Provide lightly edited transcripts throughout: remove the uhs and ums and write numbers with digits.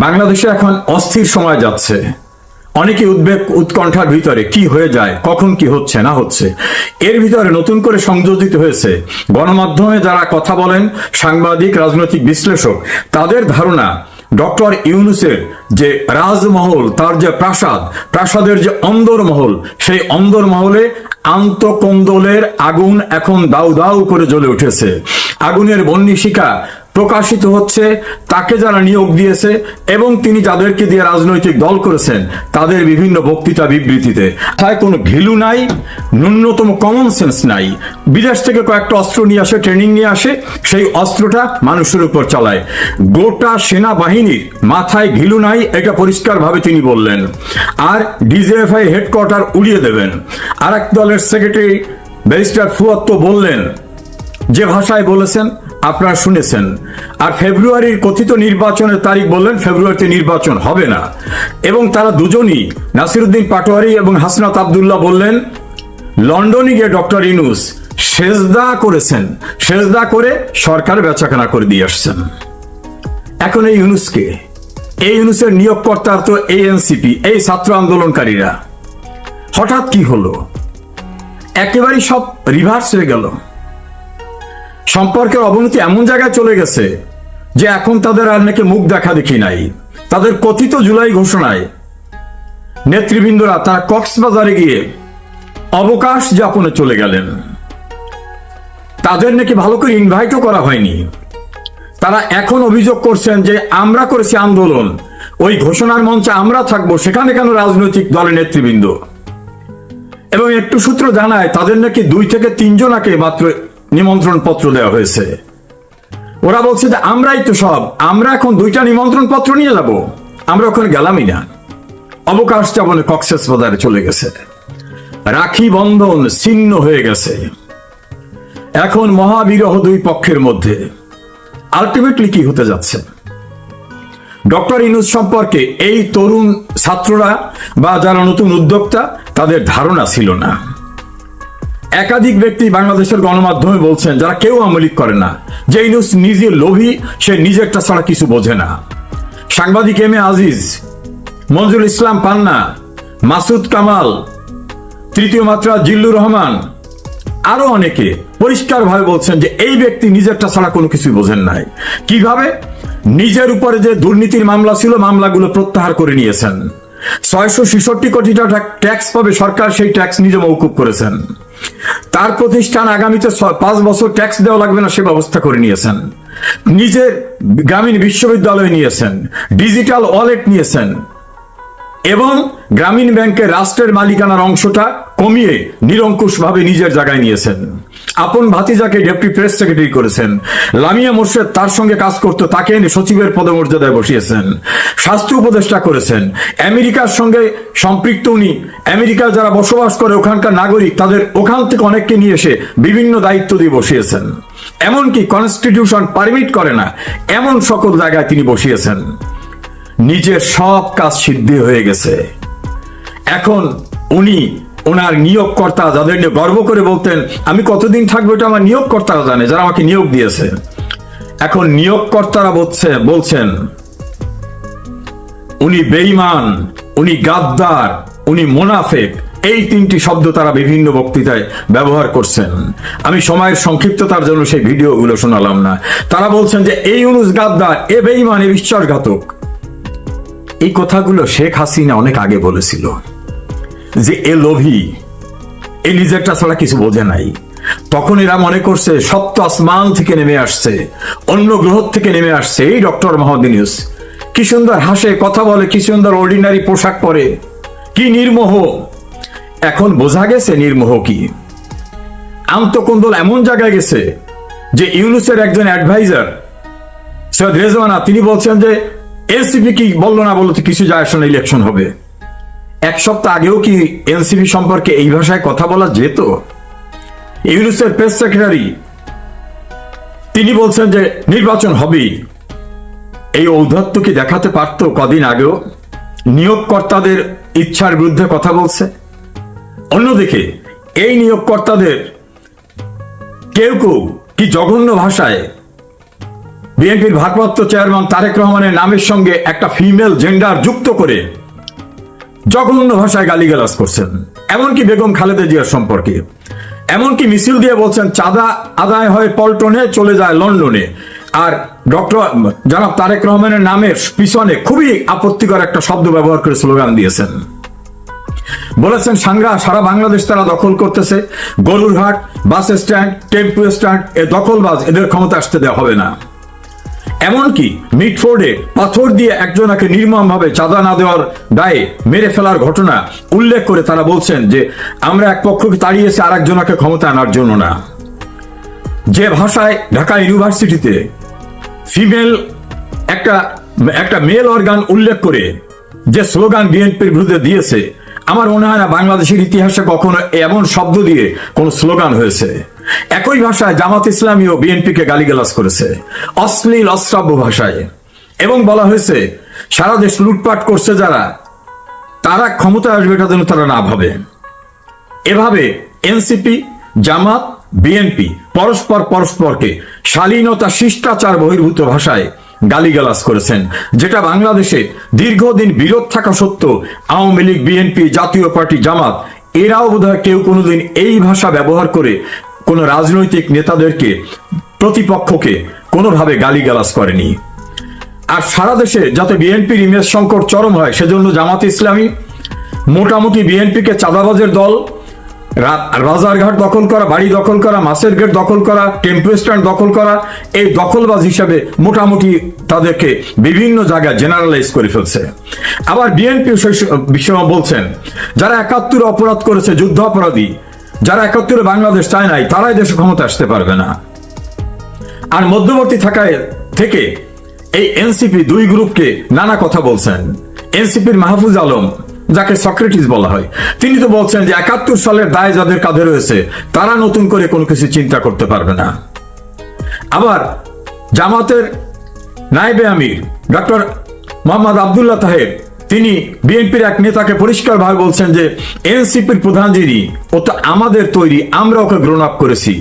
বাংলাদেশে এখন অস্থির সময় যাচ্ছে। অনেকে উদ্বেগ উৎকণ্ঠার ভিতরে কি হয়ে যায়, কখন কি হচ্ছে না হচ্ছে। এর ভিতরে নতুন করে সংযোজিত হয়েছে গণমাধ্যমে যারা কথা বলেন, সাংবাদিক, রাজনৈতিক বিশ্লেষক, তাদের ধারণা ডক্টর ইউনূসের যে রাজমহল, তার যে প্রাসাদের যে অন্দরমহল, সেই অন্দরমহলে আন্তঃকন্দলের আগুন এখন দাউ দাউ করে জ্বলে উঠেছে। আগুনের বহ্নিশিখা প্রকাশিত হচ্ছে তাকে যারা নিয়োগ দিয়েছে এবং তিনি যাদেরকে দিয়ে রাজনৈতিক দল করেছেন তাদের বিভিন্ন বক্তৃতা বিবৃতিতে। তাই কোনো ঘিলু নাই, ন্যূনতম কমন সেন্স নাই। বিদেশ থেকে কয়েকটা অস্ত্র নিয়ে আসে, ট্রেনিং নিয়ে আসে, সেই অস্ত্রটা মানুষের উপর চালায়। গোটা সেনাবাহিনীর মাথায় ঘিলু নাই, এটা পরিষ্কারভাবে তিনি বললেন। আর ডিজিএফআই হেডকোয়ার্টার উড়িয়ে দেবেন। আর এক দলের সেক্রেটারি ব্যারিস্টার ফুয়াদ তো বললেন, যে ভাষায় বলেছেন আপনারা শুনেছেন। আর ফেব্রুয়ারির কথিত নির্বাচনের তারিখ বললেন ফেব্রুয়ারিতে নির্বাচন হবে না। এবং তারা দুজনই, নাসিরউদ্দিন পাটোয়ারি এবং হাসনাত আব্দুল্লাহ, বললেন লন্ডনে গিয়ে ডক্টর ইউনূস সেজদা করেছেন, সেজদা করে সরকার বেচাকেনা করে দিয়ে আসছেন। এখন এই ইউনূসকে, এই ইউনূসের নিয়োগকর্তার তো এএনসিপি, এই ছাত্র আন্দোলনকারীরা। হঠাৎ কি হলো? একেবারেই সব রিভার্স হয়ে গেল। সম্পর্কের অবনতি এমন জায়গায় চলে গেছে যে এখন তাদের আর নাকি মুখ দেখা দেখি নাই। তাদের কথিত জুলাই ঘোষণায় নেতৃবৃন্দরা তারা কক্সবাজারে গিয়ে অবকাশ যাপনে চলে গেলেন। তাদের নাকি ভালো করে ইনভাইটও করা হয়নি। তারা এখন অভিযোগ করছেন যে আমরা করেছি আন্দোলন, ওই ঘোষণার মঞ্চে আমরা থাকবো, সেখানে কেন রাজনৈতিক দলের নেতৃবৃন্দ? এবং একটু সূত্র জানায় তাদের নাকি 2 থেকে 3 জনাকে মাত্র নিমন্ত্রণ পত্র দেওয়া হয়েছে। ওরা বলছে যে আমরাই তো সব, আমরা এখন 2টা নিমন্ত্রণ পত্র নিয়ে যাব, আমরা ওখানে গেলামই না। অবকাশ যাপনে কক্সবাজারে চলে গেছে। রাখি বন্ধন ছিন্ন হয়ে গেছে। এখন মহাবিরহ 2 পক্ষের মধ্যে। আলটিমেটলি কি হতে যাচ্ছে? ডক্টর ইউনূস সম্পর্কে এই তরুণ ছাত্ররা বা যারা নতুন উদ্যোক্তা, তাদের ধারণা ছিল না। একাধিক ব্যক্তি বাংলাদেশের গণমাধ্যমে বলছেন, যারা কেউ আমলিক করে না, যে ইউনূস নিজে লোভী, সে নিজেরটা ছাড়া কিছু বোঝে না। সাংবাদিক এম এ আজিজ, মঞ্জুরুল ইসলাম পান্না, মাসুদ কামাল, তৃতীয় মাত্রা জিল্লুর রহমান, আরো অনেকে পরিষ্কারভাবে বলছেন যে এই ব্যক্তি নিজেরটা ছাড়া কোনো কিছু বোঝেন নাই। কিভাবে? নিজের উপরে যে দুর্নীতির মামলা ছিল, মামলাগুলো প্রত্যাহার করে নিয়েছেন। 666 কোটি টাকা ট্যাক্স পাবে সরকার, সেই ট্যাক্স নিজে মওকুফ করেছেন। তার প্রতিষ্ঠান আগামীতে 5 বছর ট্যাক্স দেওয়া লাগবে না, সে ব্যবস্থা করে নিয়েছেন। নিজের গ্রামীণ বিশ্ববিদ্যালয় নিয়েছেন, ডিজিটাল ওয়ালেট নিয়েছেন এবং গ্রামীণ ব্যাংকের রাষ্ট্রের মালিকানার অংশটা কমিয়ে নিরঙ্কুশভাবে নিজের জায়গায় নিয়েছেন। আপন ভাতিজাকে ডেপুটি প্রেস সেক্রেটারি করেছেন। লামিয়া মোর্শেদ তার সঙ্গে কাজ করত, তাকে এনে সচিবের পদমর্যাদায় বসিয়েছেন। স্বাস্থ্য উপদেষ্টা করেছেন। আমেরিকার সঙ্গে সম্পৃক্ত উনি, আমেরিকার যারা বসবাস করে ওখানকার নাগরিক, তাদের ওখান থেকে অনেককে নিয়ে এসে বিভিন্ন দায়িত্ব দিয়ে বসিয়েছেন। এমনকি কনস্টিটিউশন পারমিট করে না এমন সকল জায়গায় তিনি বসিয়েছেন। নিজের সব কাজ সিদ্ধি হয়ে গেছে। এখন উনি ওনার নিয়োগকর্তা, যাদের নিয়ে গর্ব করে বলতেন আমি কতদিন থাকবো এটা আমার নিয়োগকর্তারা জানে, যারা আমাকে নিয়োগ দিয়েছে। এখন নিয়োগকর্তারা বলছেন উনি বেঈমান, উনি গাদ্দার, উনি মুনাফেক। এই 3টি শব্দ তারা বিভিন্ন বক্তৃতায় ব্যবহার করছেন। আমি সময়ের সংক্ষিপ্ততার জন্য সেই ভিডিওগুলো শোনালাম না। তারা বলছেন যে এই ইউনূস গাদ্দার, এ বেঈমান, এ বিশ্বাসঘাতক। এই কথাগুলো শেখ হাসিনা অনেক আগে বলেছিল যে এ লোভী, এ নিজেরটা ছাড়া কিছু বোঝে নাই। তখন এরা মনে করছে সপ্ত আসমান থেকে নেমে আসছে, অন্য গ্রহ থেকে নেমে আসছে এই ডক্টর মোহাম্মদ ইউনূস। কি সুন্দর হাসে, কথা বলে, কি সুন্দর অর্ডিনারি পোশাক পরে, কি নির্মোহ। এখন বোঝা গেছে নির্মোহ কি। আন্তঃকন্দল এমন জায়গায় গেছে যে ইউনূসের একজন অ্যাডভাইজার সৈয়দ রেজওয়ানা, তিনি বলছেন যে এনসিপি কি বললো না বলতে কিছু যায় আসে না, ইলেকশন হবে। 1 সপ্তাহ আগেও কি এনসিপি সম্পর্কে এই ভাষায় কথা বলা যেত? ইউনূসের প্রেস সেক্রেটারি তিনি বলছেন যে নির্বাচন হবেই। এই ঔদ্ধত্য কি দেখাতে পারত কদিন আগেও? নিয়োগকর্তাদের ইচ্ছার বিরুদ্ধে কথা বলছে। অন্যদিকে এই নিয়োগকর্তাদের কেউ কেউ কি জঘন্য ভাষায় বিএনপির ভারপ্রাপ্ত চেয়ারম্যান তারেক রহমানের নামের সঙ্গে একটা ফিমেল জেন্ডার যুক্ত করে জঘন্য ভাষায় গালিগালাজ করছেন, এমনকি বেগম খালেদা জিয়ার সম্পর্কে। এমনকি মিছিল দিয়ে বলছেন চাঁদা আদায় হয় পল্টনে, চলে যায় লন্ডনে। আর ডক্টর জনাব তারেক রহমানের নামের পিছনে খুবই আপত্তিকর একটা শব্দ ব্যবহার করে স্লোগান দিয়েছেন। বলেছেন সারা বাংলাদেশ তারা দখল করতেছে, গরুরহাট, বাস স্ট্যান্ড, টেম্পো স্ট্যান্ড, এ দখলবাজ, এদের ক্ষমতা আসতে দেওয়া হবে না। এমনকি মিটফোর্ডে পাথর দিয়ে একজনকে নির্মমভাবে চাঁদা না দেওয়ার দায়ে মেরে ফেলার ঘটনা উল্লেখ করে তারা বলছেন যে আমরা এক পক্ষকে তাড়িয়েছি আর একজনকে ক্ষমতা আনার জন্য না। যে ভাষায় ঢাকা ইউনিভার্সিটিতে ফিমেল একটা মেল অর্গান উল্লেখ করে যে স্লোগান বিএনপির বিরুদ্ধে দিয়েছে, আমার মনে হয় না বাংলাদেশের ইতিহাসে কখনো এমন শব্দ দিয়ে কোন স্লোগান হয়েছে। একই ভাষায় জামাত ইসলামী ও বিএনপিকে গালিগালাজ করেছে অশ্লীল অশ্রাব্য ভাষায়, এবং বলা হয়েছে সারা দেশ লুটপাট করছে যারা, তারা ক্ষমতায় আসবে এটা যেন তারা না ভাবে। এভাবে এনসিপি, জামাত, বিএনপি পরস্পরকে শালীনতা শিষ্টাচার বহির্ভূত ভাষায় গালিগালাজ করেছেন, যেটা বাংলাদেশে দীর্ঘদিন বিরোধ থাকা সত্ত্বেও আওয়ামী লীগ, বিএনপি, জাতীয় পার্টি, জামাত এরাও বোধহয় কেউ কোনোদিন এই ভাষা ব্যবহার করে কোন রাজনৈতিক নেতাদেরকে, প্রতিপক্ষকে কোনোভাবে গালিগালাজ করেনি। আর সারা দেশে যাতে বিএনপির ইমেজ সংকট চরম হয় সেজন্য জামাত ইসলামী মোটামুটি বিএনপিকে চাঁদাবাজের দল, রাজারঘাট দখল করা, বাড়ি দখল করা, মাছের গেট দখল করা, টেম্পো স্ট্যান্ড দখল করা, এই দখলবাজ হিসাবে মোটামুটি তাদেরকে বিভিন্ন জায়গায় জেনারেলাইজ করে ফেলছে। আবার বিএনপি বিষয় বলছেন যারা ৭১ অপরাধ করেছে, যুদ্ধ অপরাধী, যারা ৭১ বাংলাদেশ চায় নাই, তারাই দেশে ক্ষমতা আসতে পারবে না। আর মধ্যবর্তী থেকে এই এনসিপি দুই গ্রুপকে নানা কথা বলছেন। এনসিপির মাহফুজ আলম, যাকে সক্রেটিস বলা হয়, তিনি তো বলছেন যে ৭১ সালের দায় যাদের কাঁধে রয়েছে তারা নতুন করে কোনো কিছু চিন্তা করতে পারবে না। আবার জামাতের নায়েবে আমির ডক্টর মোহাম্মদ আব্দুল্লাহ তাহের, তিনি বিএনপির এক নেতাকে পরিষ্কারভাবে বলছেন যে এনসিপির প্রধান যিনি, ও তো আমাদের তৈরি, আমরা ওকে গ্রোন আপ করেছি।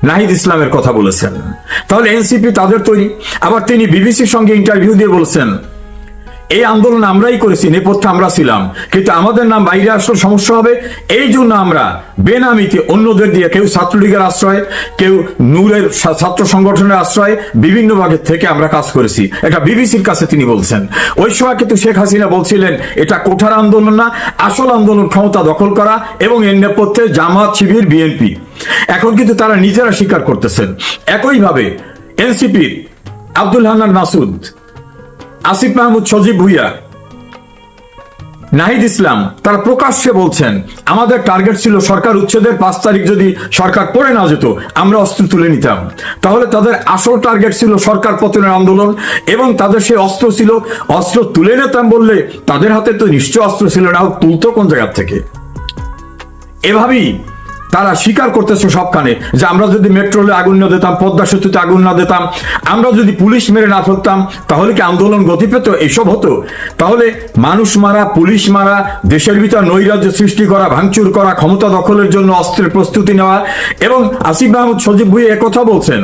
নাহিদ ইসলামের কথা বলেছেন, তাহলে এনসিপি তাদের তৈরি। আবার তিনি বিবিসির সঙ্গে ইন্টারভিউ দিয়ে বলছেন এই আন্দোলন আমরাই করেছি, নেপথ্যে আমরা ছিলাম, কিন্তু আমাদের নাম বাইরে আসলে সমস্যা হবে, এই জন্য আমরা বেনামিতে অন্যদের দিয়ে, কেউ ছাত্রলীগের আশ্রয়, কেউ নূরের ছাত্র সংগঠনের আশ্রয়, বিভিন্ন ভাগের থেকে আমরা কাজ করেছি। এটা বিবিসির কাছে তিনি বলছেন। ওই সময় কিন্তু শেখ হাসিনা বলছিলেন এটা কোঠার আন্দোলন না, আসল আন্দোলন ক্ষমতা দখল করা, এবং এর নেপথ্যে জামাত, শিবির, বিএনপি। এখন কিন্তু তারা নিজেরা স্বীকার করতেছেন। একইভাবে এনসিপির আব্দুল হান্নান মাসুদ, আসিফ মাহমুদ, সজীব ভুইয়া, নাহিদ ইসলাম, তারা প্রকাশ্যে বলছেন আমাদের টার্গেট ছিল সরকার উচ্ছেদের ৫ তারিখ যদি সরকার পড়ে না যেত আমরা অস্ত্র তুলে নিতাম। তাহলে তাদের আসল টার্গেট ছিল সরকার পতনের আন্দোলন, এবং তাদের সেই অস্ত্র ছিল, অস্ত্র তুলে নিতাম বললে তাদের হাতে তো নিশ্চয় অস্ত্র ছিল না, তুলতো কোন জায়গা থেকে? এভাবেই তারা স্বীকার করতেছে সবখানে যে আমরা যদি মেট্রো রেলে আগুন না দিতাম, পদ্মা সেতুতে আগুন না দিতাম, আমরা যদি পুলিশ মেরে না ফেলতাম, তাহলে কি আন্দোলন গতি পেত? এসব হতো? তাহলে মানুষ মারা, পুলিশ মারা, দেশের ভিতর নৈরাজ্য সৃষ্টি করা, ভাঙচুর করা, ক্ষমতা দখলের জন্য অস্ত্রের প্রস্তুতি নেওয়া। এবং আসিফ মাহমুদ, সজীব ভুইয়া একথা বলছেন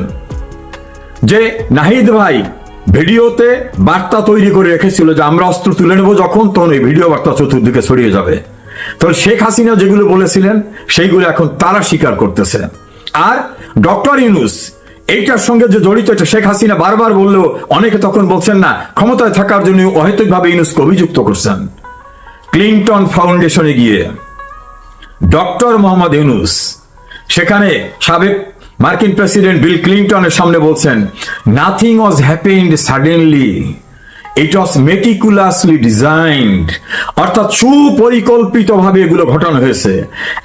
যে নাহিদ ভাই ভিডিওতে বার্তা তৈরি করে রেখেছিল যে আমরা অস্ত্র তুলে নেব যখন, তখন এই ভিডিও বার্তা চতুর্দিকে ছড়িয়ে যাবে। তাহলে শেখ হাসিনা যেগুলো বলেছিলেন সেইগুলো এখন তারা স্বীকার করতেছে। আর ডক্টর ইউনূস এইটার সঙ্গে যে জড়িত, এটা শেখ হাসিনা বারবার বললেও অনেকে তখন বলছেন না, ক্ষমতায় থাকার জন্য অহেতুকভাবে ইউনূসকে অভিযুক্ত করছেন। ক্লিনটন ফাউন্ডেশনে গিয়ে ডক্টর মোহাম্মদ ইউনূস সেখানে সাবেক মার্কিন প্রেসিডেন্ট বিল ক্লিনটনের সামনে বলছেন নাথিং ওয়াজ হ্যাপেন্ড সাডেনলি, ইট ওয়াজ মেটিকুলাসলি ডিজাইনড, অর্থাৎ সুপরিকল্পিতভাবে এগুলো ঘটানো হয়েছে।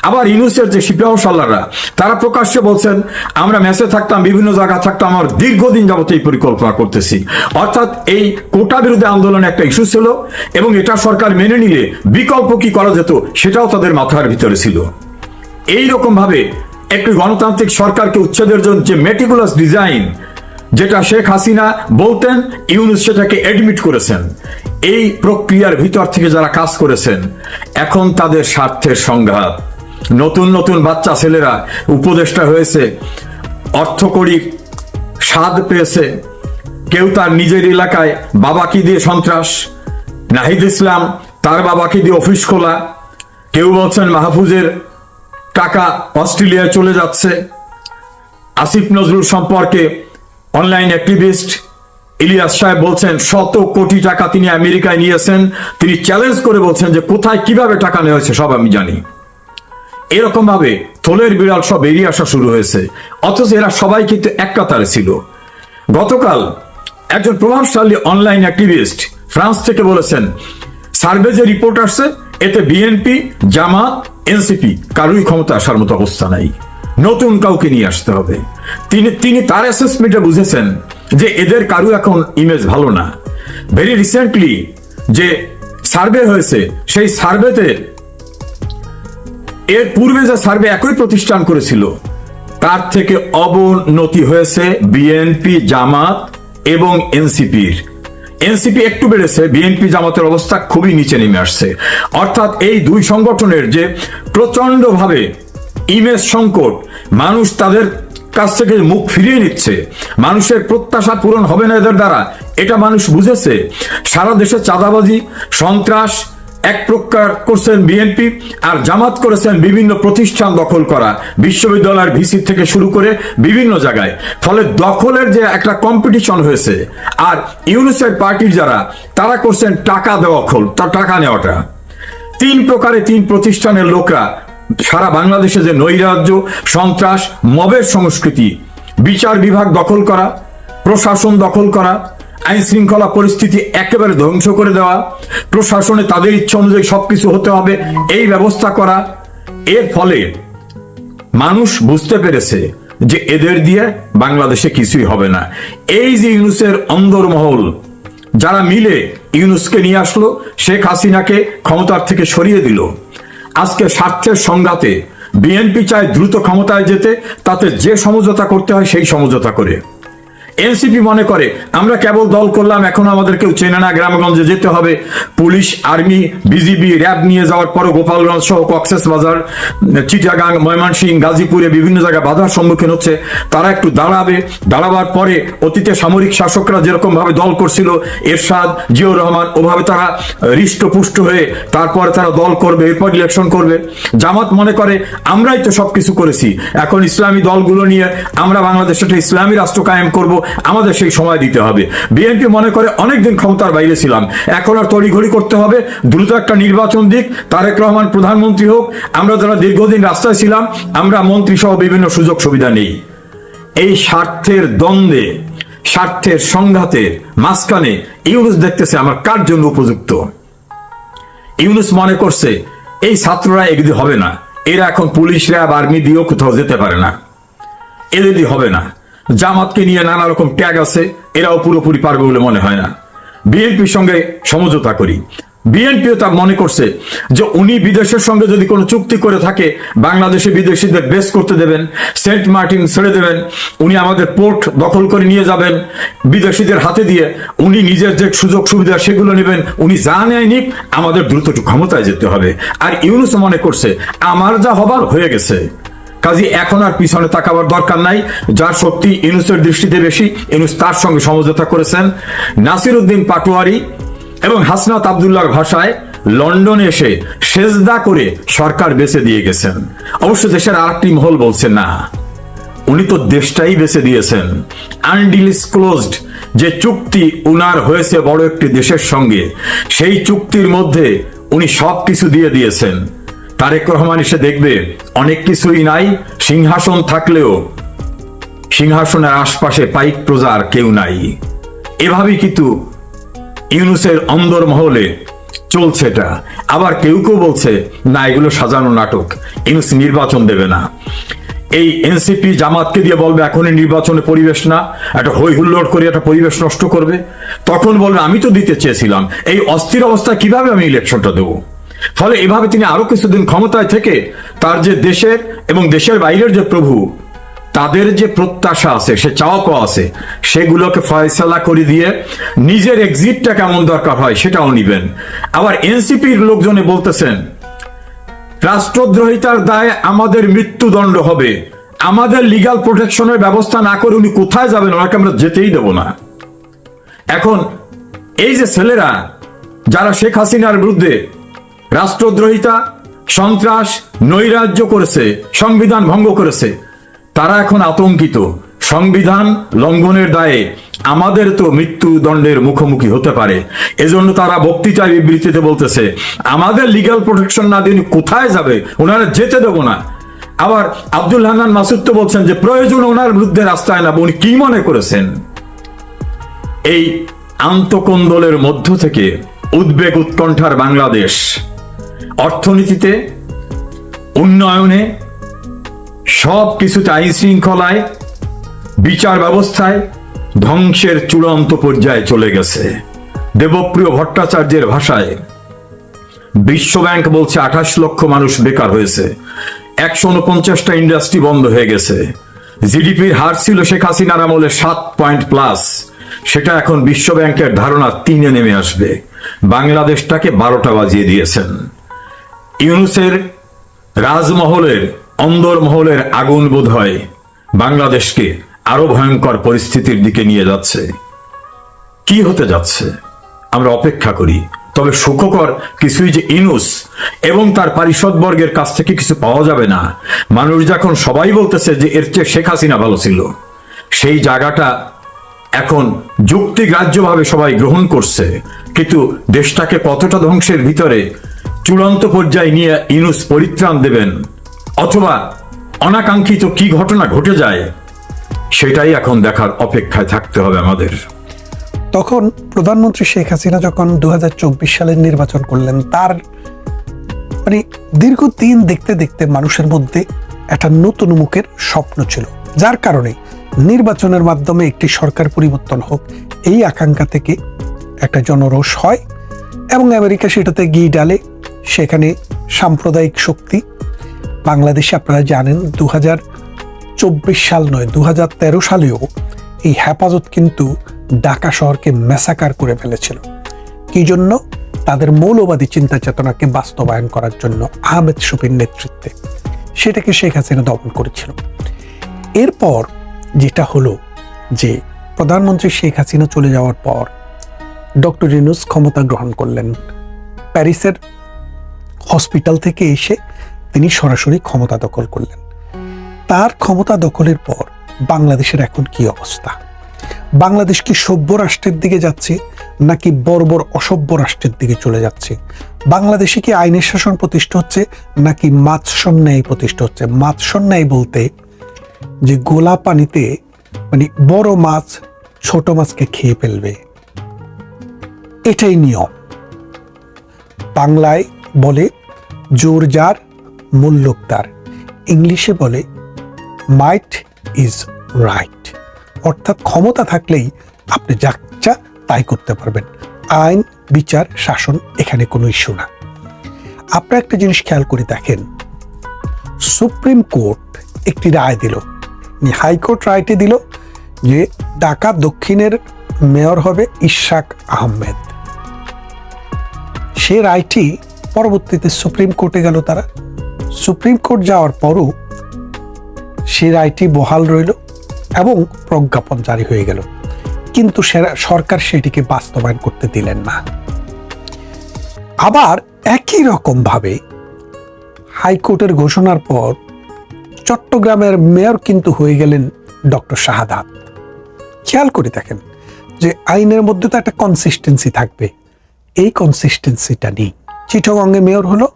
আবার ইউনূসের যে সিপাহসালাররা, তারা প্রকাশ্যে বলছেন আমরা মেসে থাকতাম, বিভিন্ন জায়গা থাকতাম, আমার দীর্ঘদিন যাবত এই পরিকল্পনা করতেছি। অর্থাৎ এই কোটা বিরোধী আন্দোলন একটা ইস্যু ছিল, এবং এটা সরকার মেনে নিলে বিকল্প কি করা যেত সেটাও তাদের মাথার ভিতরে ছিল। এইরকম ভাবে একটি গণতান্ত্রিক সরকারকে উচ্ছেদের জন্য যে মেটিকুলাস ডিজাইন, যেটা শেখ হাসিনা বলতেন, ইউনূস সেটাকে এডমিট করেছেন। এই প্রক্রিয়ার ভিতর থেকে যারা কাজ করেছেন, এখন তাদের স্বার্থের সংঘাত। নতুন নতুন বাচ্চা ছেলেরা উপদেষ্টা হয়েছে, অর্থকড়ি স্বাদ পেয়েছে, কেউ তার নিজের এলাকায় বাবাকে দিয়ে সন্ত্রাস, নাহিদ ইসলাম তার বাবাকে দিয়ে অফিস খোলা, কেউ বলছেন মাহফুজের টাকা অস্ট্রেলিয়ায় চলে যাচ্ছে, আসিফ নজরুল সম্পর্কে অনলাইন অ্যাক্টিভিস্ট ইলিয়াস সাহেব বলছেন শত কোটি টাকা তিনি আমেরিকায় নিয়েছেন, তিনি চ্যালেঞ্জ করে বলছেন যে কোথায় কিভাবে টাকা নেওয়া হয়েছে সব আমি জানি। এরকম ভাবে থলের বিড়াল সব বেরিয়ে আসা শুরু হয়েছে, অথচ এরা সবাই কিন্তু এক কাতারে ছিল। গতকাল একজন প্রভাবশালী অনলাইন অ্যাক্টিভিস্ট ফ্রান্স থেকে বলেছেন সার্ভে যে রিপোর্ট আসছে এতে বিএনপি, জামাত, এনসিপি কারোই ক্ষমতা আসার মতো অবস্থা নাই, নতুন কাউকে নিয়ে আসতে হবে। তিনি তার অ্যাসেসমেন্টে বুঝেছেন যে এদের কারো এখন ইমেজ ভালো না। ভেরি রিসেন্টলি যে সার্ভে হয়েছে সেই সার্ভেতে, এর পূর্বে যে সার্ভে একই প্রতিষ্ঠান করেছিল তার থেকে অবনতি হয়েছে বিএনপি, জামাত এবং এনসিপির। এনসিপি একটু বেড়েছে, বিএনপি জামাতের অবস্থা খুবই নিচে নেমে আসছে। অর্থাৎ এই দুই সংগঠনের যে প্রচন্ড ভাবে ইমেজ সংকট, মানুষ তাদের কাছ থেকে মুখ ফিরিয়ে নিচ্ছে, মানুষের প্রত্যাশা পূরণ হবে না এদের দ্বারা, এটা মানুষ বুঝেছে। সারা দেশে চাঁদাবাজি, সন্ত্রাস এক প্রকার করছেন বিএনপি, আর জামাত করেছেন বিভিন্ন প্রতিষ্ঠান দখল করা, বিশ্ববিদ্যালয়ের ভিসি থেকে শুরু করে বিভিন্ন জায়গায়। ফলে দখলের যে একটা কম্পিটিশন হয়েছে, আর ইউনুসের পার্টির যারা তারা করছেন টাকা দেওয়া খোল, তার টাকা নেওয়াটা। তিন প্রকারে তিন প্রতিষ্ঠানের লোকরা সারা বাংলাদেশে যে নৈরাজ্য, সন্ত্রাস, মবের সংস্কৃতি, বিচার বিভাগ দখল করা, প্রশাসন দখল করা, আইন শৃঙ্খলা পরিস্থিতি একেবারে ধ্বংস করে দেওয়া, প্রশাসনে তাদের ইচ্ছা অনুযায়ী সবকিছু হতে হবে এই ব্যবস্থা করা, এর ফলে মানুষ বুঝতে পেরেছে যে এদের দিয়ে বাংলাদেশে কিছুই হবে না। এই যে ইউনুসের অন্দরমহল যারা মিলে ইউনুসকে নিয়ে আসলো, শেখ হাসিনাকে ক্ষমতার থেকে সরিয়ে দিল, আজকে স্বার্থের সংঘাতে বিএনপি চায় দ্রুত ক্ষমতায় যেতে, তাতে যে সমঝোতা করতে হয় সেই সমঝোতা করে। এনসিপি মনে করে আমরা কেবল দল করলাম, এখন আমাদের কেউ চেনে না, গ্রামগঞ্জে যেতে হবে, পুলিশ, আর্মি, বিজিবি, র্যাব নিয়ে যাওয়ার পরে গোপালগঞ্জ সহ কক্সেস বাজার, চিটাগাং, ময়মনসিংহ, গাজীপুরে বিভিন্ন জায়গায় বাধার সম্মুখীন হচ্ছে। তারা একটু দাঁড়াবার পরে অতীতে সামরিক শাসকরা যেরকম ভাবে দল করছিল, এরশাদ, জিয়াউর রহমান, ওভাবে তারা হৃষ্টপুষ্ট হয়ে তারপরে তারা দল করবে, এরপর ইলেকশন করবে। জামাত মনে করে আমরাই তো সবকিছু করেছি, এখন ইসলামী দলগুলো নিয়ে আমরা বাংলাদেশে একটা ইসলামী রাষ্ট্র কায়েম করব, আমাদের সেই সময় দিতে হবে। বিএনপি মনে করে অনেকদিন ক্ষমতার বাইরে ছিলাম, এখন আর তড়িঘড়ি করতে হবে, দ্রুত একটা নির্বাচন দিক, তারেক রহমান প্রধানমন্ত্রী হোক, আমরা যারা দীর্ঘদিন রাস্তায় ছিলাম আমরা মন্ত্রী সহ বিভিন্ন সুযোগ সুবিধা নেই। এই স্বার্থের দ্বন্দ্বে, স্বার্থের সংঘাতের মাঝখানে ইউনুস দেখতেছে আমার কার জন্য উপযুক্ত। ইউনুস মনে করছে এই ছাত্ররা এগুলি হবে না, এরা এখন পুলিশ, র্যাব, আর্মি দিয়েও কোথাও যেতে পারে না, এদের দিয়ে হবে না। জামাতকে নিয়ে নানা রকম ট্যাগ আছে, এরাও পুরোপুরি পারবে বলে মনে হয় না, বিএনপির সঙ্গে সমঝোতা করি। বিএনপিও তা মনে করছে যে উনি বিদেশের সঙ্গে যদি কোনো চুক্তি করে থাকে, বাংলাদেশে বিদেশিদের বেস করতে দেবেন, সেন্ট মার্টিন ছেড়ে দেবেন, উনি আমাদের পোর্ট দখল করে নিয়ে যাবেন বিদেশিদের হাতে দিয়ে, উনি নিজের যে সুযোগ সুবিধা সেগুলো নেবেন, উনি যা নেয় নিক, আমাদের দ্রুত ক্ষমতায় যেতে হবে। আর ইউনুস মনে করছে আমার যা হবার হয়ে গেছে, কাজী এখন আর পিছনে তাকাবার দরকার নাই। যার শক্তি ইউনুসের দৃষ্টিতে বেশি, ইউনুস তার সঙ্গে সমঝোতা করেছেন। নাসির উদ্দিন পাটোয়ারি এবং হাসনাত আব্দুল্লাহর ভাষায় লন্ডনে এসে সেজদা করে সরকার বেঁচে দিয়ে গেছেন। অবশ্য দেশের আরেকটি মহল বলছে না, উনি তো দেশটাই বেঁচে দিয়েছেন। আনডিসক্লোজড যে চুক্তি উনার হয়েছে বড় একটি দেশের সঙ্গে, সেই চুক্তির মধ্যে উনি সবকিছু দিয়ে দিয়েছেন। তারেক রহমান এসে দেখবে অনেক কিছুই নাই, সিংহাসন থাকলেও সিংহাসনের আশপাশে পাইক প্রজার কেউ নাই। এভাবেই কিন্তু ইউনুসের অন্দর মহলে চলছে এটা। আবার কেউ কেউ বলছে না, এগুলো সাজানো নাটক, ইউনুস নির্বাচন দেবে না। এই এনসিপি জামাতকে দিয়ে বলবে এখনই নির্বাচনে পরিবেশ না, একটা হই হুল্লোড় করে একটা পরিবেশ নষ্ট করবে, তখন বলবে আমি তো দিতে চেয়েছিলাম, এই অস্থির অবস্থায় কিভাবে আমি ইলেকশনটা দেবো। ফলে এভাবে তিনি আরো কিছুদিন ক্ষমতায় থেকে তার যে দেশের এবং দেশের বাইরের যে প্রভু, তাদের যে প্রত্যাশা আছে, সে চাওয়া পাওয়া আছে, সেগুলোকে ফয়সালা করে দিয়ে নিজের এক্সিটটা কেমন দরকার হয় সেটাও নিবেন। আবার এনসিপির লোকজনে বলতেছেন রাষ্ট্রদ্রোহিতার দায়ে আমাদের মৃত্যুদণ্ড হবে, আমাদের লিগ্যাল প্রোটেকশনের ব্যবস্থা না করে উনি কোথায় যাবেন, ওনাকে আমরা যেতেই দেব না। এখন এই যে ছেলেরা যারা শেখ হাসিনার বিরুদ্ধে রাষ্ট্রদ্রোহিতা, সন্ত্রাস, নৈরাজ্য করেছে, সংবিধান ভঙ্গ করেছে, তারা এখন আতঙ্কিত। সংবিধান লঙ্ঘনের দায়ে আমাদের তো মৃত্যুদণ্ডের মুখোমুখি হতে পারে। এজন্য তারা বক্তৃতায় বিবৃতিতে বলতেছে আমাদের লিগ্যাল প্রোটেকশন না দিয়ে কোথায় যাবে, ওনারা যেতে দেবো না। আবার আব্দুল হান্নান মাসুদ তো বলছেন যে প্রয়োজন ওনার বিরুদ্ধে রাস্তায় নামবো। উনি কি মনে করেছেন? এই আন্তঃকোন্দলের মধ্য থেকে উদ্বেগ উৎকণ্ঠার বাংলাদেশ অর্থনীতিতে, উন্নয়নে, সব কিছুতে, আইন শৃঙ্খলায়, বিচার ব্যবস্থায় ধ্বংসের চূড়ান্ত পর্যায়ে চলে গেছে। দেবপ্রিয় ভট্টাচার্যের ভাষায় বিশ্বব্যাংক বলছে 28 লক্ষ মানুষ বেকার হয়েছে, 149টা ইন্ডাস্ট্রি বন্ধ হয়ে গেছে। জিডিপির হার ছিল শেখ হাসিনার আমলে 7 পয়েন্ট প্লাস, সেটা এখন বিশ্বব্যাংকের ধারণা 3-এ নেমে আসবে। বাংলাদেশটাকে 12টা বাজিয়ে দিয়েছেন। ইউনূসের রাজমহলের, অন্দরমহলের আগুন বোধ হয় বাংলাদেশকে আরো ভয়ঙ্কর পরিস্থিতির দিকে নিয়ে যাচ্ছে। কি হতে যাচ্ছে আমরা অপেক্ষা করি। তবে সুখকর কিছুই যে ইউনূস এবং তার পারিষদবর্গের কাছ থেকে কিছু পাওয়া যাবে না। মানুষ যখন সবাই বলতেছে যে এর চেয়ে শেখ হাসিনা ভালো ছিল, সেই জায়গাটা এখন যুক্তিগ্রাহ্যভাবে সবাই গ্রহণ করছে। কিন্তু দেশটাকে কতটা ধ্বংসের ভিতরে চূড়ান্ত পর্যায়ে নিয়ে ইউনূস পরিত্রাণ দেবেন, অথবা অনাকাঙ্ক্ষিত কি ঘটনা ঘটে যায়, সেটাই এখন দেখার অপেক্ষায় থাকতে হবে আমাদের। তখন প্রধানমন্ত্রী শেখ হাসিনা যখন 2024 সালের নির্বাচন করলেন, তার মানে দীর্ঘদিন দেখতে দেখতে মানুষের মধ্যে একটা নতুন মুখের স্বপ্ন ছিল, যার কারণে নির্বাচনের মাধ্যমে একটি সরকার পরিবর্তন হোক, এই আকাঙ্ক্ষা থেকে একটা জনরোষ হয় এবং আমেরিকা সেটাতে গিয়ে ডালে। সেখানে সাম্প্রদায়িক শক্তি, বাংলাদেশে আপনারা জানেন 2024 সাল নয় 2013 সালেও এই হেফাজত কিন্তু ঢাকা শহরকে ম্যাসাকার করে ফেলেছিল। কি জন্য? তাদের মৌলবাদী চিন্তা চেতনাকে বাস্তবায়ন করার জন্য আহমেদ শফীর নেতৃত্বে সেটাকে শেখ হাসিনা দমন করেছিল। এরপর যেটা হলো যে প্রধানমন্ত্রী শেখ হাসিনা চলে যাওয়ার পর ডক্টর ইউনূস ক্ষমতা গ্রহণ করলেন। প্যারিসের হসপিটাল থেকে এসে তিনি সরাসরি ক্ষমতা দখল করলেন। তার ক্ষমতা দখলের পর বাংলাদেশের এখন কি অবস্থা? বাংলাদেশ কি সভ্য রাষ্ট্রের দিকে যাচ্ছে নাকি বর্বর অসভ্য রাষ্ট্রের দিকে চলে যাচ্ছে? বাংলাদেশে কি আইনের শাসন প্রতিষ্ঠা হচ্ছে নাকি মাৎস্যর ন্যায় প্রতিষ্ঠা হচ্ছে? মাৎস্যর ন্যায় বলতে যে গোলা পানিতে মানে বড় মাছ ছোট মাছকে খেয়ে ফেলবে, এটাই নিয়ম। বাংলায় বলে জোর যার মুল্লুক তার, ইংলিশে বলে মাইট ইজ রাইট, অর্থাৎ ক্ষমতা থাকলেই আপনি যা ইচ্ছা তাই করতে পারবেন। আইন, বিচার, শাসন এখানে কোনো ইস্যু না। আপনারা একটা জিনিস খেয়াল করে দেখেন, সুপ্রিম কোর্ট একটি রায় দিল, হাইকোর্ট রায়টি দিল যে ঢাকা দক্ষিণের মেয়র হবে ইশাক আহমেদ। সে রায়টি পরবর্তীতে সুপ্রিম কোর্টে গেল। তারা সুপ্রিম কোর্ট যাওয়ার পরও সে রায়টি বহাল রইল এবং প্রজ্ঞাপন জারি হয়ে গেল, কিন্তু সরকার সেটিকে বাস্তবায়ন করতে দিলেন না। আবার একই রকম ভাবে হাইকোর্টের ঘোষণার পর চট্টগ্রামের মেয়র কিন্তু হয়ে গেলেন ডক্টর শাহাদাত। খেয়াল করে দেখেন যে আইনের মধ্যে তো একটা কনসিস্টেন্সি থাকবে, এই কনসিস্টেন্সিটা নেই। চিটাগংয়ে মেয়র হলো,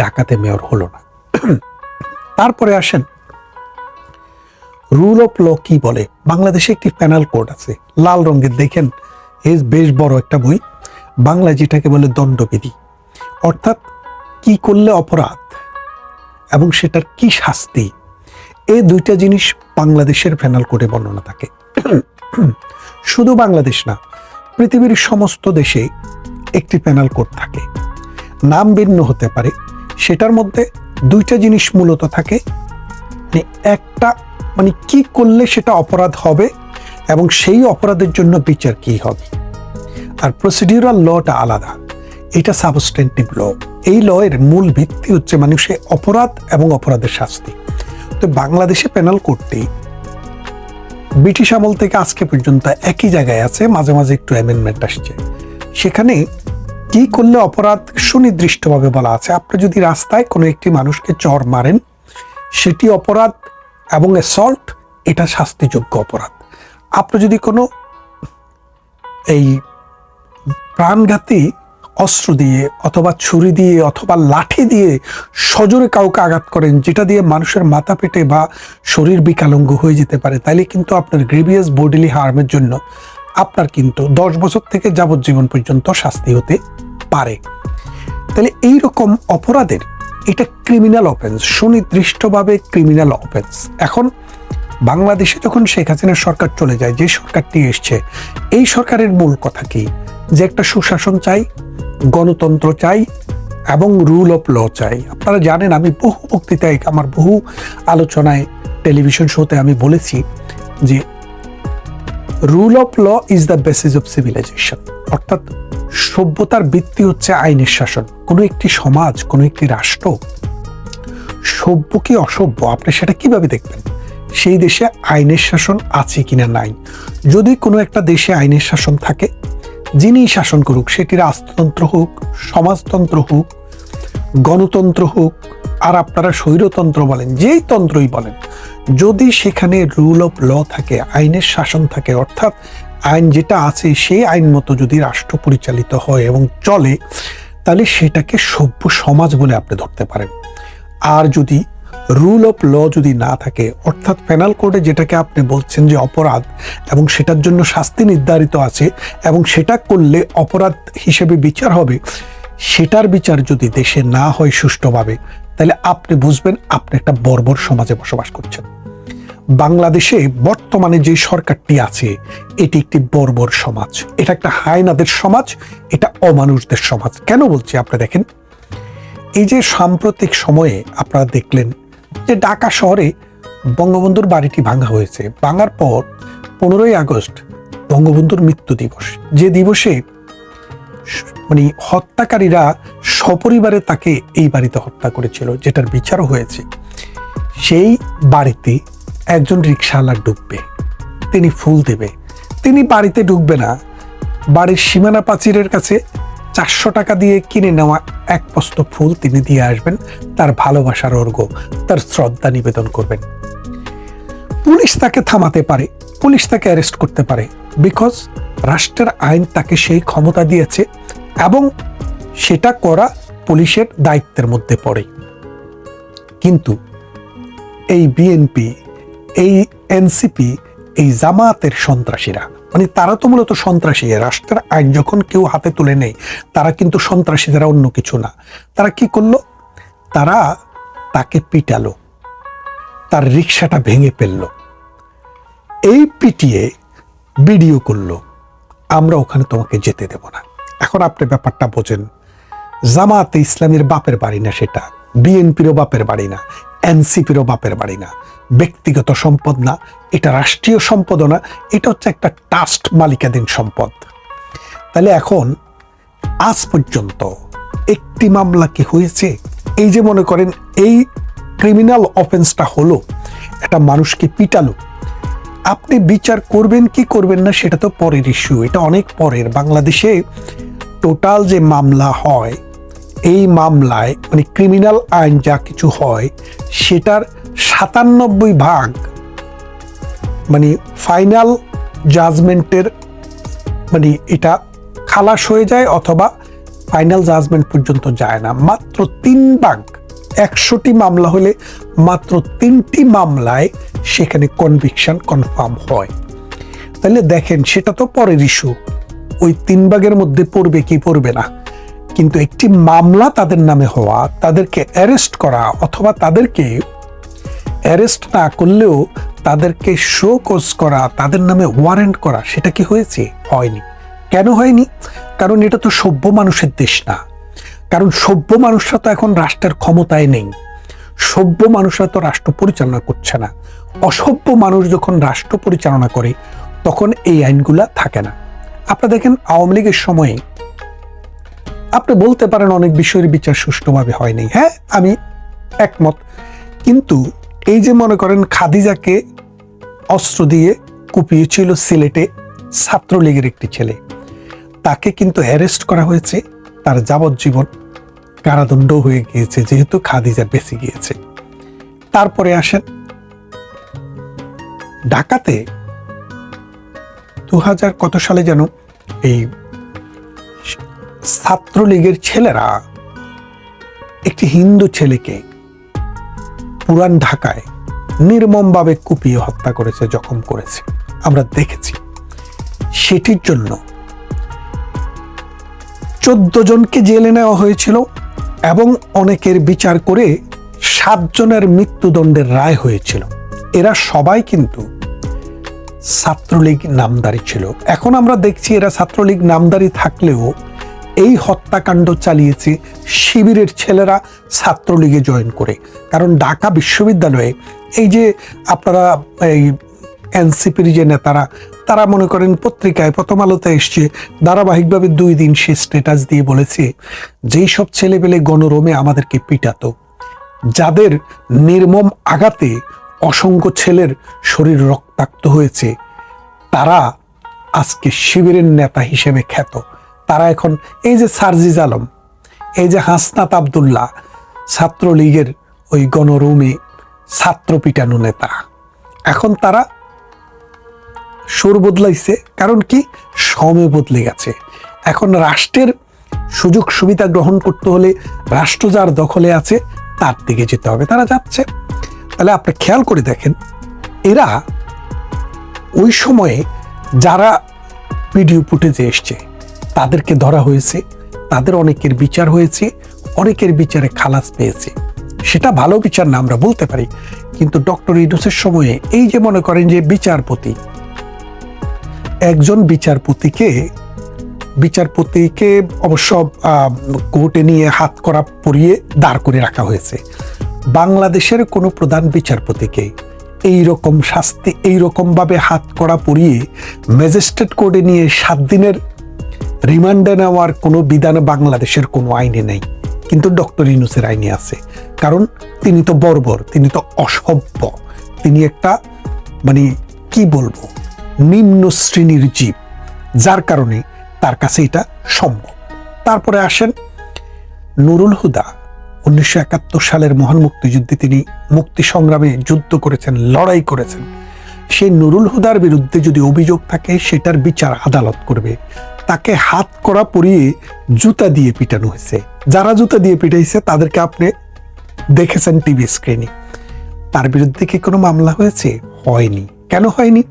ঢাকাতে মেয়র হলো না। তারপরে আসেন রুল অফ ল কি বলে। বাংলাদেশে একটি প্যানাল কোড আছে, লাল রঙের, দেখেন বেশ বড় একটা বই। বাংলা যেটাকে বলে দণ্ডবিধি, অর্থাৎ কি করলে অপরাধ এবং সেটার কি শাস্তি, এই দুইটা জিনিস বাংলাদেশের প্যানাল কোডে বর্ণনা থাকে। শুধু বাংলাদেশ না, পৃথিবীর সমস্ত দেশে একটি প্যানাল কোড থাকে, নাম ভিন্ন হতে পারে। সেটার মধ্যে দুইটা জিনিস মূলত থাকে, একটা মানে কি করলে সেটা অপরাধ হবে এবং সেই অপরাধের জন্য বিচার কি হবে। আর প্রসিডিউরাল লটা আলাদা, এটা সাবস্টেন্টিভ ল। এই ল এর মূল ভিত্তি হচ্ছে মানুষের অপরাধ এবং অপরাধের শাস্তি। তো বাংলাদেশে প্যানাল কোডটি ব্রিটিশ আমল থেকে আজকে পর্যন্ত একই জায়গায় আছে, মাঝে মাঝে একটু অ্যামেন্ডমেন্ট আসছে। সেখানে কি করলে অপরাধ সুনির্দিষ্টভাবে বলা আছে। আপনি যদি রাস্তায় কোনো একটি মানুষকে চড় মারেন, সেটি অপরাধ, এবং অ্যাসল্ট এটা শাস্তিযোগ্য অপরাধ। আপনি যদি কোনো এই প্রাণঘাতী অস্ত্র দিয়ে অথবা ছুরি দিয়ে অথবা লাঠি দিয়ে সজোরে কাউকে আঘাত করেন, যেটা দিয়ে মানুষের মাথা পেটে বা শরীর বিকলাঙ্গ হয়ে যেতে পারে, তাইলে কিন্তু আপনার গ্রেভিয়াস বডিলি হার্মের জন্য আপনার কিন্তু 10 বছর থেকে যাবজ্জীবন পর্যন্ত শাস্তি হতে পারে। তাহলে এইরকম অপরাধের এটা ক্রিমিনাল অফেন্স, সুনির্দিষ্টভাবে ক্রিমিনাল অফেন্স। এখন বাংলাদেশে যখন শেখ হাসিনার সরকার চলে যায়, যে সরকারটি এসছে, এই সরকারের মূল কথা কি? যে একটা সুশাসন চাই, গণতন্ত্র চাই এবং রুল অফ ল চাই। আপনারা জানেন, আমি বহু বক্তৃতায়, আমার বহু আলোচনায়, টেলিভিশন শোতে আমি বলেছি যে rule of law is the basis of civilization, অর্থাৎ সভ্যতার ভিত্তি হচ্ছে আইনের শাসন। কোনো একটি সমাজ, কোনো একটি রাষ্ট্র সভ্য কি অসভ্য আপনি সেটা কিভাবে দেখবেন? সেই দেশে আইনের শাসন আছে কিনা নাই। যদি কোনো একটা দেশে আইনের শাসন থাকে, যিনি শাসন করুক, সেটি রাষ্ট্রতন্ত্র হোক, সমাজতন্ত্র হোক, গণতন্ত্র হোক, আর আপনারা স্বৈরতন্ত্র বলেন, যেই তন্ত্রই বলেন, যদি সেখানে রুল অফ ল থাকে, আইনের শাসন থাকে, অর্থাৎ আইন যেটা আছে সেই আইন মতো যদি রাষ্ট্র পরিচালিত হয় এবং চলে, তাহলে সেটাকে সভ্য সমাজ বলে আপনি ধরতে পারেন। আর যদি রুল অফ ল যদি না থাকে, অর্থাৎ পেনাল কোডে যেটাকে আপনি বলছেন যে অপরাধ এবং সেটার জন্য শাস্তি নির্ধারিত আছে এবং সেটা করলে অপরাধ হিসেবে বিচার হবে, সেটার বিচার যদি দেশে না হয় সুষ্ঠুভাবে, তাহলে আপনি বুঝবেন আপনি একটা বর্বর সমাজে বসবাস করছেন। বাংলাদেশে বর্তমানে যে সরকারটি আছে, এটি একটি বর্বর সমাজ, এটা একটা হায়নাদের সমাজ, এটা অমানুষদের সমাজ। কেন বলছি আপনি দেখেন, এই যে সাম্প্রতিক সময়ে আপনারা দেখলেন যে ঢাকা শহরে বঙ্গবন্ধুর বাড়িটি ভাঙা হয়েছে। ভাঙার পর 15ই আগস্ট বঙ্গবন্ধুর মৃত্যু দিবস, যে দিবসে মানে হত্যাকারীরা সপরিবারে তাকে এই বাড়িতে হত্যা করেছিল, যেটার বিচারও হয়েছে। সেই বাড়িতে একজন রিকশাওয়ালা ঢুকবে, তিনি ফুল দেবে, তিনি বাড়িতে ঢুকবে না, বাড়ির সীমানা প্রাচীরের কাছে 400 টাকা দিয়ে কিনে নেওয়া এক বস্ত ফুল তিনি দিয়ে আসবেন, তার ভালোবাসার অর্ঘ্য, তার শ্রদ্ধা নিবেদন করবেন। পুলিশ তাকে থামাতে পারে, পুলিশ তাকে অ্যারেস্ট করতে পারে, বিকজ রাষ্ট্রের আইন তাকে সেই ক্ষমতা দিয়েছে এবং সেটা করা পুলিশের দায়িত্বের মধ্যে পড়ে। কিন্তু এই বিএনপি, এই এনসিপি, এই জামায়াতের সন্ত্রাসীরা, মানে তারা তো মূলত সন্ত্রাসী। রাষ্ট্রের আইন যখন কেউ হাতে তুলে নেয়, তারা কিন্তু সন্ত্রাসী, তারা অন্য কিছু না। তারা কি করলো? তারা তাকে পিটালো, তার রিক্সাটা ভেঙে ফেললো, এই পিটিয়ে ভিডিও করলো, আমরা ওখানে তোমাকে যেতে দেব না। এখন আপনি ব্যাপারটা বোঝেন, জামায়াতে ইসলামের বাপের বাড়ি না সেটা, বিএনপিরও বাপের বাড়ি না, এনসিপিরও বাপের বাড়ি না, ব্যক্তিগত সম্পদ না, এটা রাষ্ট্রীয় সম্পদও না, এটা হচ্ছে একটা ট্রাস্ট মালিকাধীন সম্পদ। তাহলে এখন আজ পর্যন্ত একটি মামলা কি হয়েছে? এই যে মনে করেন এই ক্রিমিনাল অফেন্সটা হলো, একটা মানুষকে পিটালো, আপনি বিচার করবেন কি করবেন না সেটা তো পরের ইস্যু, এটা অনেক পরের। বাংলাদেশে টোটাল যে মামলা হয়, এই মামলায় মানে ক্রিমিনাল আইন যা কিছু হয়, সেটার 97% মানে ফাইনাল জাজমেন্টের মানে এটা খালাস হয়ে যায় অথবা ফাইনাল জাজমেন্ট পর্যন্ত যায় না। মাত্র 3% 100টি মামলা হলে মাত্র 3টি মামলায় সেখানে কনভিকশন কনফার্ম হয়। তাহলে দেখেন, সেটা তো পরের ইস্যু, ওই 3%-এর মধ্যে পড়বে কি পড়বে না, কিন্তু একটি মামলা তাদের নামে হওয়া, তাদেরকে অ্যারেস্ট করা অথবা তাদেরকে অ্যারেস্ট না করলেও তাদেরকে শো কজ করা, তাদের নামে ওয়ারেন্ট করা, সেটা কি হয়েছে? হয়নি। কেন হয়নি? কারণ এটা তো সভ্য মানুষের দেশ না। কারণ সভ্য মানুষরা তো এখন রাষ্ট্রের ক্ষমতায় নেই, সভ্য মানুষরা তো রাষ্ট্র পরিচালনা করছে না। অসভ্য মানুষ যখন রাষ্ট্র পরিচালনা করে, তখন এই আইনগুলা থাকে না। আপনারা দেখেন, আওয়ামী লীগের সময়ে আপনি বলতে পারেন অনেক বিষয়ের বিচার সুষ্ঠুভাবে হয়নি, হ্যাঁ আমি একমত, কিন্তু এই যে মনে করেন খাদিজাকে অস্ত্র দিয়ে কুপিয়েছিল সিলেটে ছাত্রলীগের একটি ছেলে, তাকে কিন্তু অ্যারেস্ট করা হয়েছে, তার যাবজ্জীবন কারাদণ্ড হয়ে গিয়েছে যেহেতু খাদিজা বেঁচে গিয়েছে। তারপরে আসেন ঢাকাতে 2000 কত সালে যেন এই ছাত্রলীগের ছেলেরা একটি হিন্দু ছেলেকে পুরান ঢাকায় নির্মমভাবে কুপিয়ে হত্যা করেছে, জখম করেছে, আমরা দেখেছি। সেটির জন্য 14 জনকে জেলে নেওয়া হয়েছিল এবং অনেকের বিচার করে 7 জনের মৃত্যুদণ্ডের রায় হয়েছিল। এরা সবাই কিন্তু ছাত্রলীগ নামধারী ছিল। এখন আমরা দেখছি এরা ছাত্রলীগ নামধারী থাকলেও এই হত্যাকাণ্ড চালিয়েছে শিবিরের ছেলেরা ছাত্রলীগে জয়েন করে। কারণ ঢাকা বিশ্ববিদ্যালয়ে এই যে আপনারা এই এনসিপির যে নেতারা, তারা মনে করেন পত্রিকায় প্রথম আলোতে এসছে, ধারাবাহিকভাবে 2 দিন সে স্ট্যাটাস দিয়ে বলেছে যেই সব ছেলেপেলে গণরমে আমাদেরকে পিটাতো, যাদের নির্মম আঘাতে অসংখ্য ছেলের শরীর রক্তাক্ত হয়েছে, তারা আজকে শিবিরের নেতা হিসেবে খ্যাত। তারা এখন এই যে সার্জিজ আলম, এই যে হাসনাত আব্দুল্লাহ, ছাত্রলীগের ওই গণরুমে ছাত্র পিটানো নেতা, এখন তারা সুর বদলাইছে। কারণ কি, সময় বদলে গেছে। এখন রাষ্ট্রের সুযোগ সুবিধা গ্রহণ করতে হলে রাষ্ট্র যার দখলে আছে তার দিকে যেতে হবে, তারা যাচ্ছে। তাহলে আপনি খেয়াল করে দেখেন, এরা ওই সময়ে যারা ভিডিও ফুটেজে এসছে তাদেরকে ধরা হয়েছে, তাদের অনেকের বিচার হয়েছে, অনেকের বিচারে খালাস পেয়েছে। সেটা ভালো বিচার না আমরা বলতে পারি, কিন্তু ডক্টর ইউনূসের সময়ে এই যে মনে করেন যে বিচারপতি, একজন বিচারপতিকে অবশ্য কোর্টে নিয়ে হাত করা পরিয়ে দাঁড় করে রাখা হয়েছে। বাংলাদেশের কোনো প্রধান বিচারপতিকে এইরকম শাস্তি, এইরকম ভাবে হাত করা পরিয়ে ম্যাজিস্ট্রেট কোর্টে নিয়ে 7 দিনের রিমান্ডে নেওয়ার কোনো বিধান বাংলাদেশের কোনো আইনে নেই, কিন্তু ডক্টর ইউনূসের আইনে আছে। কারণ তিনি তো বর্বর, তিনি তো অসভ্য, তিনি একটা মানে কি বলবো নিম্ন শ্রেণীর জীব, যার কারণে তার কাছে এটা সম্ভব। তারপরে আসেন নুরুল হুদা, 1971 সালের মহান মুক্তিযুদ্ধে তিনি মুক্তি সংগ্রামে যুদ্ধ করেছেন, লড়াই করেছেন। সেই নুরুল হুদার বিরুদ্ধে যদি অভিযোগ থাকে সেটার বিচার আদালত করবে। তাকে হাত করা পরিয়ে জুতা দিয়ে পিটানো হয়েছে। যারা জুতা দিয়ে পিটাইছে তাদেরকে আপনি দেখেছেন টিভি স্ক্রিনে। তার বিরুদ্ধে কি কোনো মামলা হয়েছে? হয়নি। কেন হয়নি?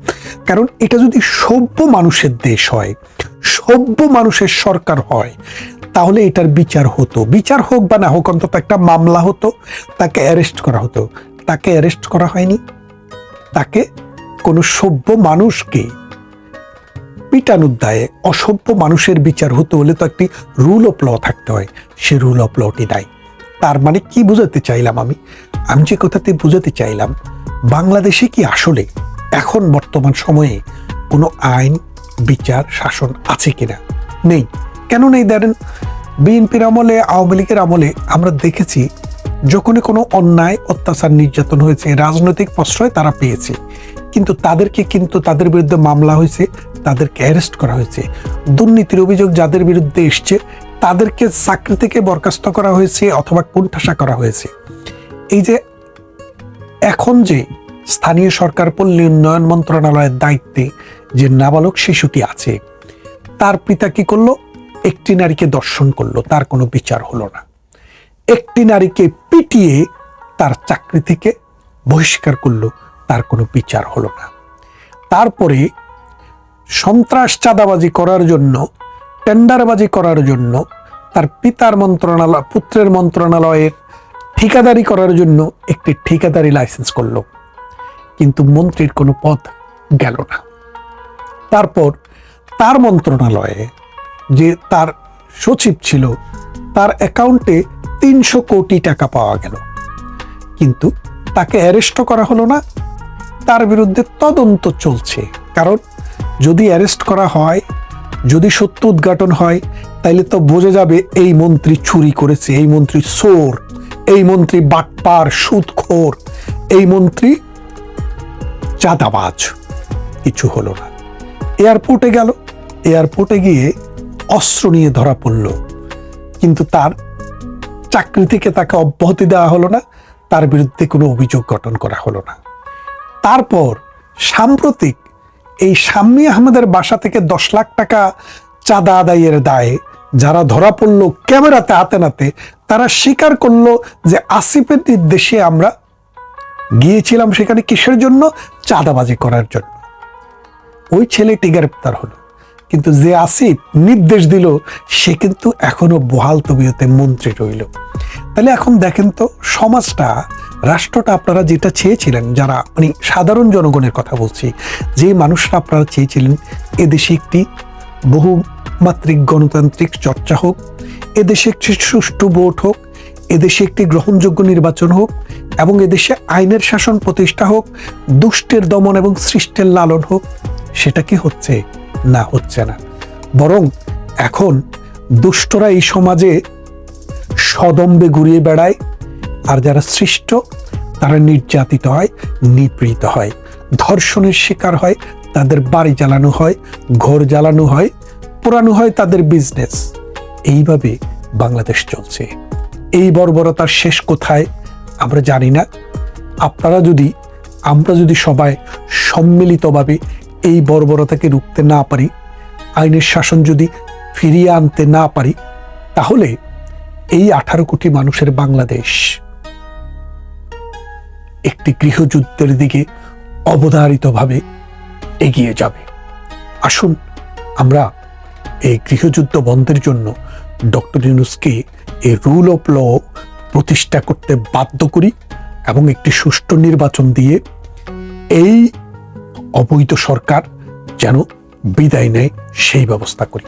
কারণ এটা যদি সভ্য মানুষের দেশ হয়, সভ্য মানুষের সরকার হয়, তাহলে এটার বিচার হতো। বিচার হোক বা না হোক, অন্তত একটা মামলা হতো, তাকে অ্যারেস্ট করা হতো। তাকে অ্যারেস্ট করা হয়নি। তাকে কোনো সভ্য মানুষকে পিটানোর দায়ে অসভ্য মানুষের বিচার হতে হলে তো একটি রুল অফ ল থাকতে হয়, সে রুল অফ লটি নাই। তার মানে কি বোঝাতে চাইলাম আমি যে কথাতে বোঝাতে চাইলাম, বাংলাদেশে কি আসলে এখন বর্তমান সময়ে কোনো আইন, বিচার, শাসন আছে কিনা? নেই। কেন নেই? ধরেন বিএনপির আমলে, আওয়ামী লীগের আমলে আমরা দেখেছি যখনই কোনো অন্যায়, অত্যাচার, নির্যাতন হয়েছে, রাজনৈতিক প্রশ্রয় তারা পেয়েছে, কিন্তু তাদের বিরুদ্ধে মামলা হয়েছে, তাদেরকে অ্যারেস্ট করা হয়েছে। দুর্নীতির অভিযোগ যাদের বিরুদ্ধে এসছে তাদেরকে চাকরি থেকে বরখাস্ত করা হয়েছে অথবা কোণঠাসা করা হয়েছে। এই যে এখন যে স্থানীয় সরকার পল্লী উন্নয়ন মন্ত্রণালয়ের দায়িত্বে যে নাবালক শিশুটি আছে, তার পিতা কি করলো? একটি নারীকে ধর্ষণ করলো, তার কোনো বিচার হলো না। একটি নারীকে পিটিয়ে তার চাকরি থেকে বহিষ্কার করলো, তার কোনো বিচার হলো না। তারপরে সন্ত্রাস, চাঁদাবাজি করার জন্য, টেন্ডারবাজি করার জন্য তার পুত্রের মন্ত্রণালয়ের ঠিকাদারি করার জন্য একটি ঠিকাদারি লাইসেন্স করলো, কিন্তু মন্ত্রীর কোনো পদ গেল না। তারপর তার মন্ত্রণালয়ে যে তার সচিব ছিল, তার অ্যাকাউন্টে 300 কোটি টাকা পাওয়া গেল, কিন্তু তাকে অ্যারেস্ট করা হলো না। তার বিরুদ্ধে তদন্ত চলছে। কারণ যদি অ্যারেস্ট করা হয়, যদি সত্য উদ্ঘাটন হয়, তাইলে তো বোঝা যাবে এই মন্ত্রী চুরি করেছে, এই মন্ত্রী চোর, এই মন্ত্রী বাটপার, সুদখোর, এই মন্ত্রী চাঁদাবাজ। কিছু হলো না। এয়ারপোর্টে গেল, এয়ারপোর্টে গিয়ে অস্ত্র নিয়ে ধরা পড়ল, কিন্তু তার চাকরি থেকে তাকে অব্যাহতি দেওয়া হলো না, তার বিরুদ্ধে কোনো অভিযোগ গঠন করা হলো না। তারপর সাম্প্রতিক এই শাম্মী আহমেদের বাসা থেকে 10 লাখ টাকা চাঁদা আদায়ের দায়ে যারা ধরা পড়লো ক্যামেরাতে হাতে নাতে, তারা স্বীকার করলো যে আসিফের নির্দেশে আমরা গিয়েছিলাম সেখানে কিসের জন্য? চাঁদাবাজি করার জন্য। ওই ছেলেটি গ্রেপ্তার হলো, কিন্তু যে আসিফ নির্দেশ দিল সে কিন্তু এখনো বহাল তবিয়তে মন্ত্রী রইল। তাহলে এখন দেখেন তো, সমাজটা, রাষ্ট্রটা আপনারা যেটা চেয়েছিলেন, যারা মানে সাধারণ জনগণের কথা বলছি, যে মানুষরা আপনারা চেয়েছিলেন এদেশে একটি বহুমাত্রিক গণতান্ত্রিক চর্চা হোক, এদেশে একটি সুষ্ঠু ভোট হোক, এদেশে একটি গ্রহণযোগ্য নির্বাচন হোক, এবং এদেশে আইনের শাসন প্রতিষ্ঠা হোক, দুষ্টের দমন এবং সৃষ্টের লালন হোক, সেটা কি হচ্ছে? না, হচ্ছে না। বরং এখন দুষ্টরা এই সমাজে সদম্বে ঘুরিয়ে বেড়ায়, আর যারা সৃষ্ট তারা নির্যাতিত হয়, নিপীড়িত হয়, ধর্ষণের শিকার হয়, তাদের বাড়ি জ্বালানো হয়, ঘর জ্বালানো হয়, পোড়ানো হয় তাদের বিজনেস। এইভাবে বাংলাদেশ চলছে। এই বর্বরতার শেষ কোথায় আমরা জানি না। আমরা যদি সবাই সম্মিলিতভাবে এই বর্বরতাকে রুখতে না পারি, আইনের শাসন যদি ফিরিয়ে আনতে না পারি, তাহলে এই 18 কোটি মানুষের বাংলাদেশ একটি গৃহযুদ্ধের দিকে অবধারিতভাবে এগিয়ে যাবে। আসুন আমরা এই গৃহযুদ্ধ বন্ধের জন্য ডক্টর ইউনূসকে এই রুল অফ ল প্রতিষ্ঠা করতে বাধ্য করি এবং একটি সুষ্ঠু নির্বাচন দিয়ে এই অবৈধ সরকার যেন বিদায় নেয় সেই ব্যবস্থা করি।